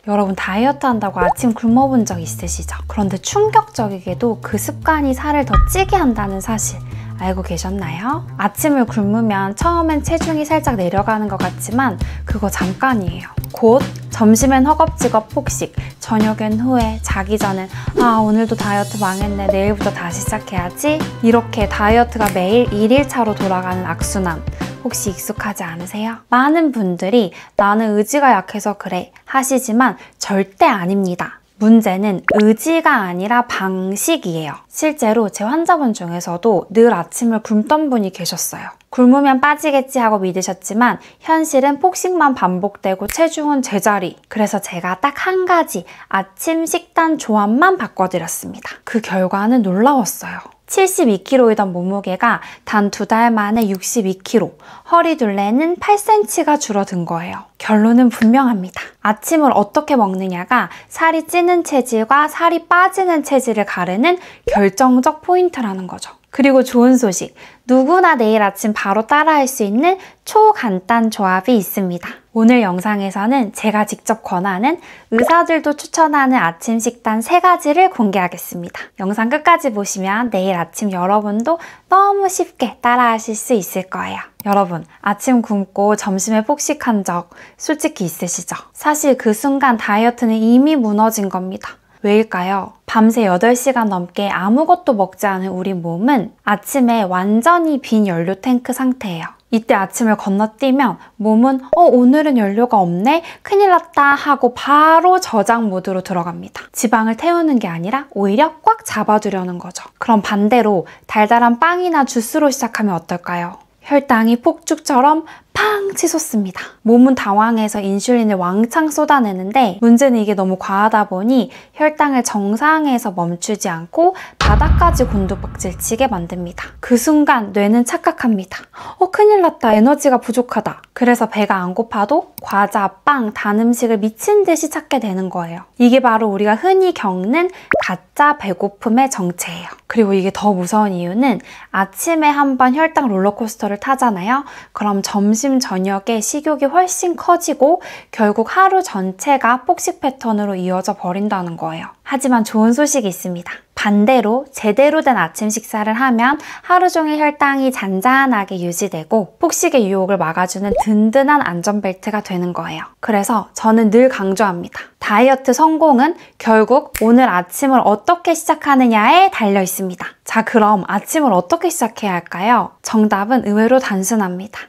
여러분 다이어트 한다고 아침 굶어본 적 있으시죠? 그런데 충격적이게도 그 습관이 살을 더 찌게 한다는 사실 알고 계셨나요? 아침을 굶으면 처음엔 체중이 살짝 내려가는 것 같지만 그거 잠깐이에요. 곧 점심엔 허겁지겁 폭식, 저녁엔 후회, 자기 전엔 아 오늘도 다이어트 망했네, 내일부터 다시 시작해야지. 이렇게 다이어트가 매일 1일차로 돌아가는 악순환 혹시 익숙하지 않으세요? 많은 분들이 나는 의지가 약해서 그래 하시지만 절대 아닙니다. 문제는 의지가 아니라 방식이에요. 실제로 제 환자분 중에서도 늘 아침을 굶던 분이 계셨어요. 굶으면 빠지겠지 하고 믿으셨지만 현실은 폭식만 반복되고 체중은 제자리. 그래서 제가 딱 한 가지 아침 식단 조합만 바꿔드렸습니다. 그 결과는 놀라웠어요. 72kg이던 몸무게가 단 2달 만에 62kg, 허리 둘레는 8cm가 줄어든 거예요. 결론은 분명합니다. 아침을 어떻게 먹느냐가 살이 찌는 체질과 살이 빠지는 체질을 가르는 결정적 포인트라는 거죠. 그리고 좋은 소식, 누구나 내일 아침 바로 따라할 수 있는 초간단 조합이 있습니다. 오늘 영상에서는 제가 직접 권하는 의사들도 추천하는 아침 식단 3가지를 공개하겠습니다. 영상 끝까지 보시면 내일 아침 여러분도 너무 쉽게 따라하실 수 있을 거예요. 여러분, 아침 굶고 점심에 폭식한 적 솔직히 있으시죠? 사실 그 순간 다이어트는 이미 무너진 겁니다. 왜일까요? 밤새 8시간 넘게 아무것도 먹지 않은 우리 몸은 아침에 완전히 빈 연료 탱크 상태예요. 이때 아침을 건너뛰면 몸은 오늘은 연료가 없네? 큰일 났다 하고 바로 저장 모드로 들어갑니다. 지방을 태우는 게 아니라 오히려 꽉 잡아두려는 거죠. 그럼 반대로 달달한 빵이나 주스로 시작하면 어떨까요? 혈당이 폭죽처럼 팡 치솟습니다. 몸은 당황해서 인슐린을 왕창 쏟아내는데 문제는 이게 너무 과하다 보니 혈당을 정상에서 멈추지 않고 바닥까지 곤두박질치게 만듭니다. 그 순간 뇌는 착각합니다. 큰일 났다. 에너지가 부족하다. 그래서 배가 안 고파도 과자, 빵, 단 음식을 미친 듯이 찾게 되는 거예요. 이게 바로 우리가 흔히 겪는 가짜 배고픔의 정체예요. 그리고 이게 더 무서운 이유는 아침에 한번 혈당 롤러코스터를 타잖아요. 그럼 점심, 저녁에 식욕이 훨씬 커지고 결국 하루 전체가 폭식 패턴으로 이어져 버린다는 거예요. 하지만 좋은 소식이 있습니다. 반대로 제대로 된 아침 식사를 하면 하루 종일 혈당이 잔잔하게 유지되고 폭식의 유혹을 막아주는 든든한 안전벨트가 되는 거예요. 그래서 저는 늘 강조합니다. 다이어트 성공은 결국 오늘 아침을 어떻게 시작하느냐에 달려 있습니다. 자, 그럼 아침을 어떻게 시작해야 할까요? 정답은 의외로 단순합니다.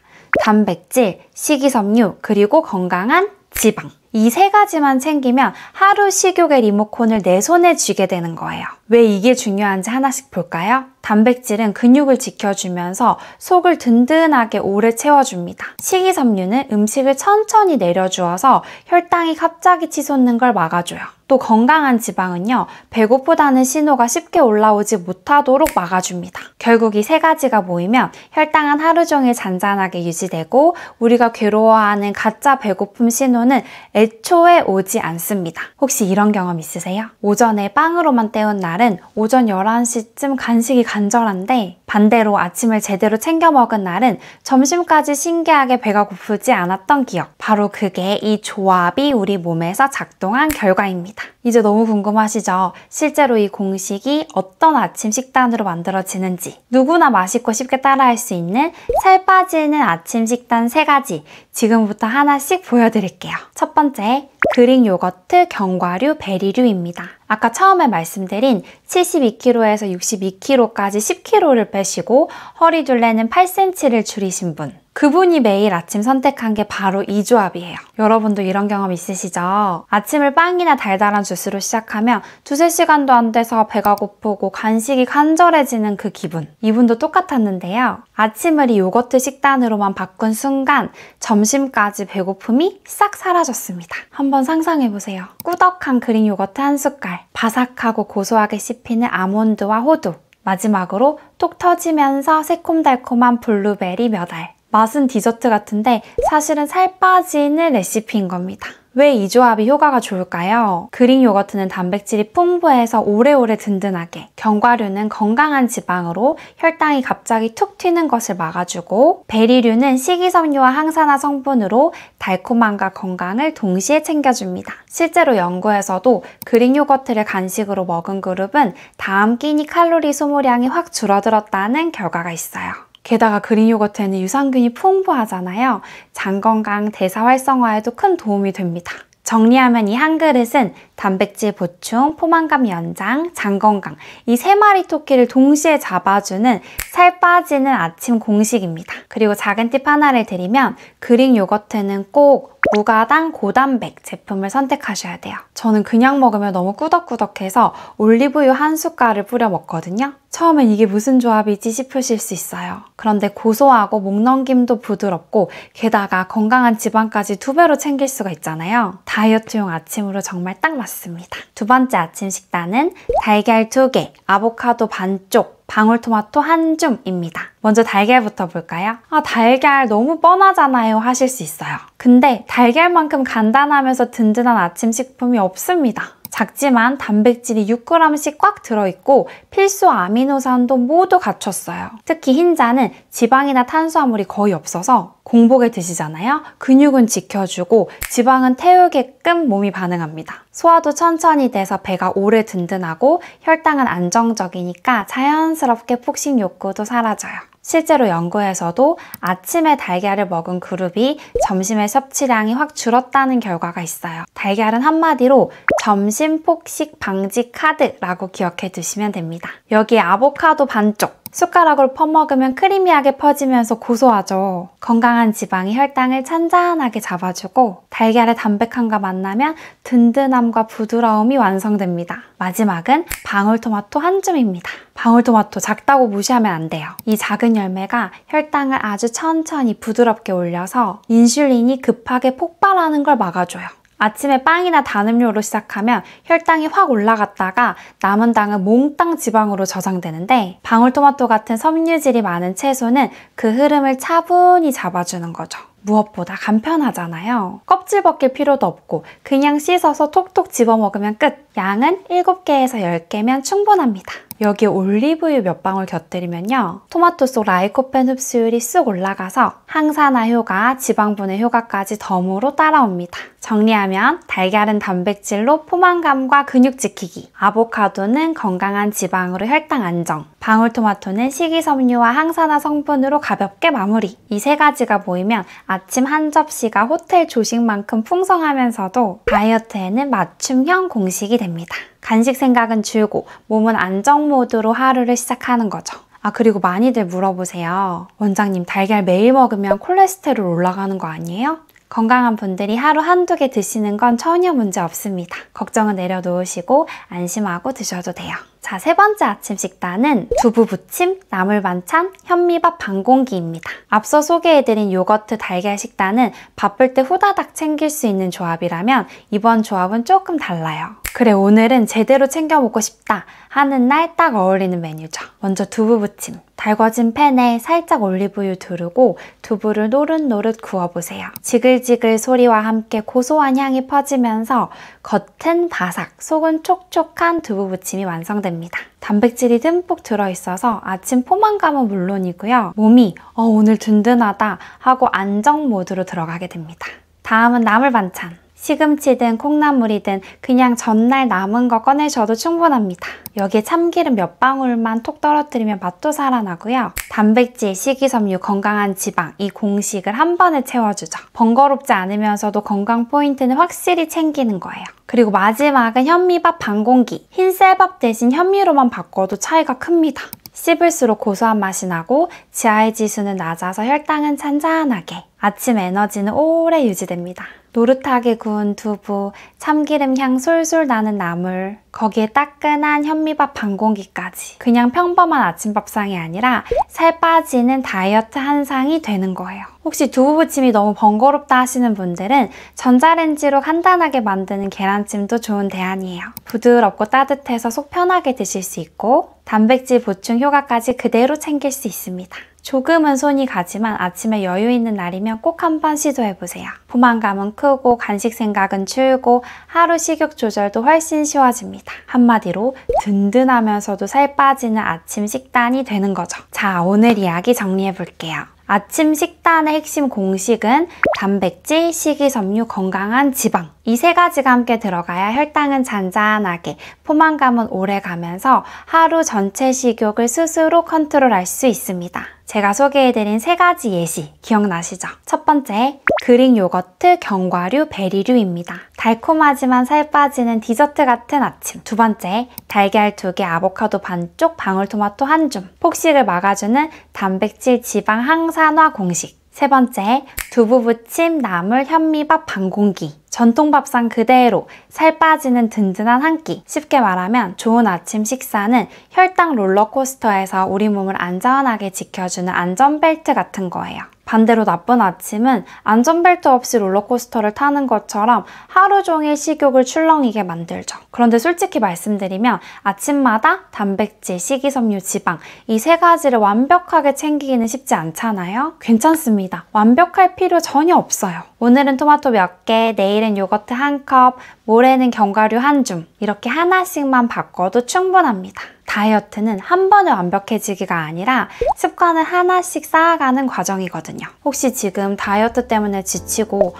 단백질, 식이섬유, 그리고 건강한 지방. 이 3가지만 챙기면 하루 식욕의 리모컨을 내 손에 쥐게 되는 거예요. 왜 이게 중요한지 하나씩 볼까요? 단백질은 근육을 지켜주면서 속을 든든하게 오래 채워줍니다. 식이섬유는 음식을 천천히 내려주어서 혈당이 갑자기 치솟는 걸 막아줘요. 또 건강한 지방은요, 배고프다는 신호가 쉽게 올라오지 못하도록 막아줍니다. 결국 이 3가지가 모이면 혈당은 하루 종일 잔잔하게 유지되고 우리가 괴로워하는 가짜 배고픔 신호는 애초에 오지 않습니다. 혹시 이런 경험 있으세요? 오전에 빵으로만 때운 날은 오전 11시쯤 간식이 간절한데 반대로 아침을 제대로 챙겨 먹은 날은 점심까지 신기하게 배가 고프지 않았던 기억. 바로 그게 이 조합이 우리 몸에서 작동한 결과입니다. 이제 너무 궁금하시죠? 실제로 이 공식이 어떤 아침 식단으로 만들어지는지, 누구나 맛있고 쉽게 따라할 수 있는 살 빠지는 아침 식단 3가지 지금부터 하나씩 보여드릴게요. 첫 번째, 그릭 요거트, 견과류, 베리류입니다. 아까 처음에 말씀드린 72kg에서 62kg까지 10kg를 빼시고 허리 둘레는 8cm를 줄이신 분, 그분이 매일 아침 선택한 게 바로 이 조합이에요. 여러분도 이런 경험 있으시죠? 아침을 빵이나 달달한 주스로 시작하면 2~3시간도 안 돼서 배가 고프고 간식이 간절해지는 그 기분. 이분도 똑같았는데요. 아침을 이 요거트 식단으로만 바꾼 순간 점심까지 배고픔이 싹 사라졌습니다. 한번 상상해보세요. 꾸덕한 그릭 요거트 한 숟갈, 바삭하고 고소하게 씹히는 아몬드와 호두, 마지막으로 톡 터지면서 새콤달콤한 블루베리 몇 알. 맛은 디저트 같은데 사실은 살 빠지는 레시피인 겁니다. 왜 이 조합이 효과가 좋을까요? 그릭 요거트는 단백질이 풍부해서 오래오래 든든하게, 견과류는 건강한 지방으로 혈당이 갑자기 툭 튀는 것을 막아주고, 베리류는 식이섬유와 항산화 성분으로 달콤함과 건강을 동시에 챙겨줍니다. 실제로 연구에서도 그릭 요거트를 간식으로 먹은 그룹은 다음 끼니 칼로리 소모량이 확 줄어들었다는 결과가 있어요. 게다가 그릭 요거트에는 유산균이 풍부하잖아요. 장 건강, 대사 활성화에도 큰 도움이 됩니다. 정리하면 이 한 그릇은 단백질 보충, 포만감 연장, 장 건강, 이 3마리 토끼를 동시에 잡아주는 살 빠지는 아침 공식입니다. 그리고 작은 팁 하나를 드리면 그릭 요거트는 꼭 무가당 고단백 제품을 선택하셔야 돼요. 저는 그냥 먹으면 너무 꾸덕꾸덕해서 올리브유 한 숟갈을 뿌려 먹거든요. 처음엔 이게 무슨 조합이지 싶으실 수 있어요. 그런데 고소하고 목 넘김도 부드럽고 게다가 건강한 지방까지 2배로 챙길 수가 있잖아요. 다이어트용 아침으로 정말 딱 맞습니다. 두 번째 아침 식단은 달걀 2개, 아보카도 반쪽, 방울토마토 한 줌입니다. 먼저 달걀부터 볼까요? 달걀 너무 뻔하잖아요 하실 수 있어요. 근데 달걀만큼 간단하면서 든든한 아침 식품이 없습니다. 작지만 단백질이 6g씩 꽉 들어있고 필수 아미노산도 모두 갖췄어요. 특히 흰자는 지방이나 탄수화물이 거의 없어서 공복에 드시잖아요. 근육은 지켜주고 지방은 태우게끔 몸이 반응합니다. 소화도 천천히 돼서 배가 오래 든든하고 혈당은 안정적이니까 자연스럽게 폭식 욕구도 사라져요. 실제로 연구에서도 아침에 달걀을 먹은 그룹이 점심의 섭취량이 확 줄었다는 결과가 있어요. 달걀은 한마디로 점심 폭식 방지 카드라고 기억해 두시면 됩니다. 여기에 아보카도 반쪽, 숟가락으로 퍼먹으면 크리미하게 퍼지면서 고소하죠. 건강한 지방이 혈당을 찬찬하게 잡아주고 달걀의 담백함과 만나면 든든함과 부드러움이 완성됩니다. 마지막은 방울토마토 한 줌입니다. 방울토마토 작다고 무시하면 안 돼요. 이 작은 열매가 혈당을 아주 천천히 부드럽게 올려서 인슐린이 급하게 폭발하는 걸 막아줘요. 아침에 빵이나 단 음료로 시작하면 혈당이 확 올라갔다가 남은 당은 몽땅 지방으로 저장되는데 방울토마토 같은 섬유질이 많은 채소는 그 흐름을 차분히 잡아주는 거죠. 무엇보다 간편하잖아요. 껍질 벗길 필요도 없고 그냥 씻어서 톡톡 집어 먹으면 끝! 양은 7개에서 10개면 충분합니다. 여기에 올리브유 몇 방울 곁들이면요. 토마토 속 라이코펜 흡수율이 쑥 올라가서 항산화 효과, 지방분해 효과까지 덤으로 따라옵니다. 정리하면 달걀은 단백질로 포만감과 근육 지키기, 아보카도는 건강한 지방으로 혈당 안정, 방울토마토는 식이섬유와 항산화 성분으로 가볍게 마무리. 이 3가지가 모이면 아침 한 접시가 호텔 조식만큼 풍성하면서도 다이어트에는 맞춤형 공식이 됩니다. 간식 생각은 줄고 몸은 안정 모드로 하루를 시작하는 거죠. 그리고 많이들 물어보세요. 원장님, 달걀 매일 먹으면 콜레스테롤 올라가는 거 아니에요? 건강한 분들이 하루 한두 개 드시는 건 전혀 문제 없습니다. 걱정은 내려놓으시고 안심하고 드셔도 돼요. 자, 3번째 아침 식단은 두부 부침, 나물 반찬, 현미밥 반 공기입니다. 앞서 소개해드린 요거트 달걀 식단은 바쁠 때 후다닥 챙길 수 있는 조합이라면 이번 조합은 조금 달라요. 그래, 오늘은 제대로 챙겨 먹고 싶다 하는 날 딱 어울리는 메뉴죠. 먼저 두부 부침. 달궈진 팬에 살짝 올리브유 두르고 두부를 노릇노릇 구워보세요. 지글지글 소리와 함께 고소한 향이 퍼지면서 겉은 바삭, 속은 촉촉한 두부 부침이 완성됩니다. 단백질이 듬뿍 들어있어서 아침 포만감은 물론이고요. 몸이 오늘 든든하다 하고 안정 모드로 들어가게 됩니다. 다음은 나물 반찬. 시금치든 콩나물이든 그냥 전날 남은 거 꺼내셔도 충분합니다. 여기에 참기름 몇 방울만 톡 떨어뜨리면 맛도 살아나고요. 단백질, 식이섬유, 건강한 지방 이 공식을 한 번에 채워주죠. 번거롭지 않으면서도 건강 포인트는 확실히 챙기는 거예요. 그리고 마지막은 현미밥 반 공기. 흰 쌀밥 대신 현미로만 바꿔도 차이가 큽니다. 씹을수록 고소한 맛이 나고 GI 지수는 낮아서 혈당은 찬찬하게, 아침 에너지는 오래 유지됩니다. 노릇하게 구운 두부, 참기름 향 솔솔 나는 나물, 거기에 따끈한 현미밥 반 공기까지. 그냥 평범한 아침밥상이 아니라 살 빠지는 다이어트 한 상이 되는 거예요. 혹시 두부부침이 너무 번거롭다 하시는 분들은 전자레인지로 간단하게 만드는 계란찜도 좋은 대안이에요. 부드럽고 따뜻해서 속 편하게 드실 수 있고 단백질 보충 효과까지 그대로 챙길 수 있습니다. 조금은 손이 가지만 아침에 여유 있는 날이면 꼭 한번 시도해보세요. 포만감은 크고 간식 생각은 줄고 하루 식욕 조절도 훨씬 쉬워집니다. 한마디로 든든하면서도 살 빠지는 아침 식단이 되는 거죠. 자, 오늘 이야기 정리해볼게요. 아침 식단의 핵심 공식은 단백질, 식이섬유, 건강한 지방 이 세 가지가 함께 들어가야 혈당은 잔잔하게, 포만감은 오래 가면서 하루 전체 식욕을 스스로 컨트롤할 수 있습니다. 제가 소개해드린 세 가지 예시 기억나시죠? 첫 번째, 그릭 요거트, 견과류, 베리류입니다. 달콤하지만 살 빠지는 디저트 같은 아침. 두 번째, 달걀 2개, 아보카도 반쪽, 방울토마토 한 줌. 폭식을 막아주는 단백질 지방 항산화 공식. 세 번째, 두부부침, 나물, 현미밥 반 공기. 전통 밥상 그대로 살 빠지는 든든한 한 끼. 쉽게 말하면 좋은 아침 식사는 혈당 롤러코스터에서 우리 몸을 안전하게 지켜주는 안전벨트 같은 거예요. 반대로 나쁜 아침은 안전벨트 없이 롤러코스터를 타는 것처럼 하루 종일 식욕을 출렁이게 만들죠. 그런데 솔직히 말씀드리면 아침마다 단백질, 식이섬유, 지방 이 세 가지를 완벽하게 챙기기는 쉽지 않잖아요? 괜찮습니다. 완벽할 필요 전혀 없어요. 오늘은 토마토 몇 개, 내일은 요거트 한 컵, 모레는 견과류 한 줌 이렇게 하나씩만 바꿔도 충분합니다. 다이어트는 한 번에 완벽해지기가 아니라 습관을 하나씩 쌓아가는 과정이거든요. 혹시 지금 다이어트 때문에 지치고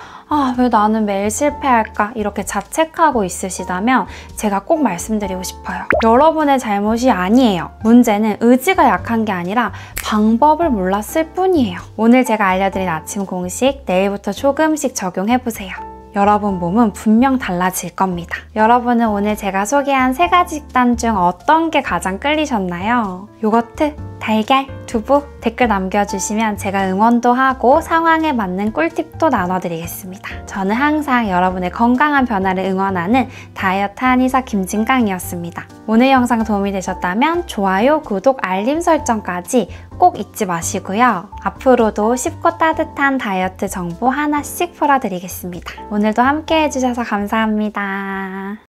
왜 나는 매일 실패할까 이렇게 자책하고 있으시다면 제가 꼭 말씀드리고 싶어요. 여러분의 잘못이 아니에요. 문제는 의지가 약한 게 아니라 방법을 몰랐을 뿐이에요. 오늘 제가 알려드린 아침 공식 내일부터 조금씩 적용해보세요. 여러분 몸은 분명 달라질 겁니다. 여러분은 오늘 제가 소개한 세 가지 식단 중 어떤 게 가장 끌리셨나요? 요거트, 달걀, 두부 댓글 남겨주시면 제가 응원도 하고 상황에 맞는 꿀팁도 나눠드리겠습니다. 저는 항상 여러분의 건강한 변화를 응원하는 다이어트 한의사 김진강이었습니다. 오늘 영상 도움이 되셨다면 좋아요, 구독, 알림 설정까지 꼭 잊지 마시고요. 앞으로도 쉽고 따뜻한 다이어트 정보 하나씩 풀어드리겠습니다. 오늘도 함께 해주셔서 감사합니다.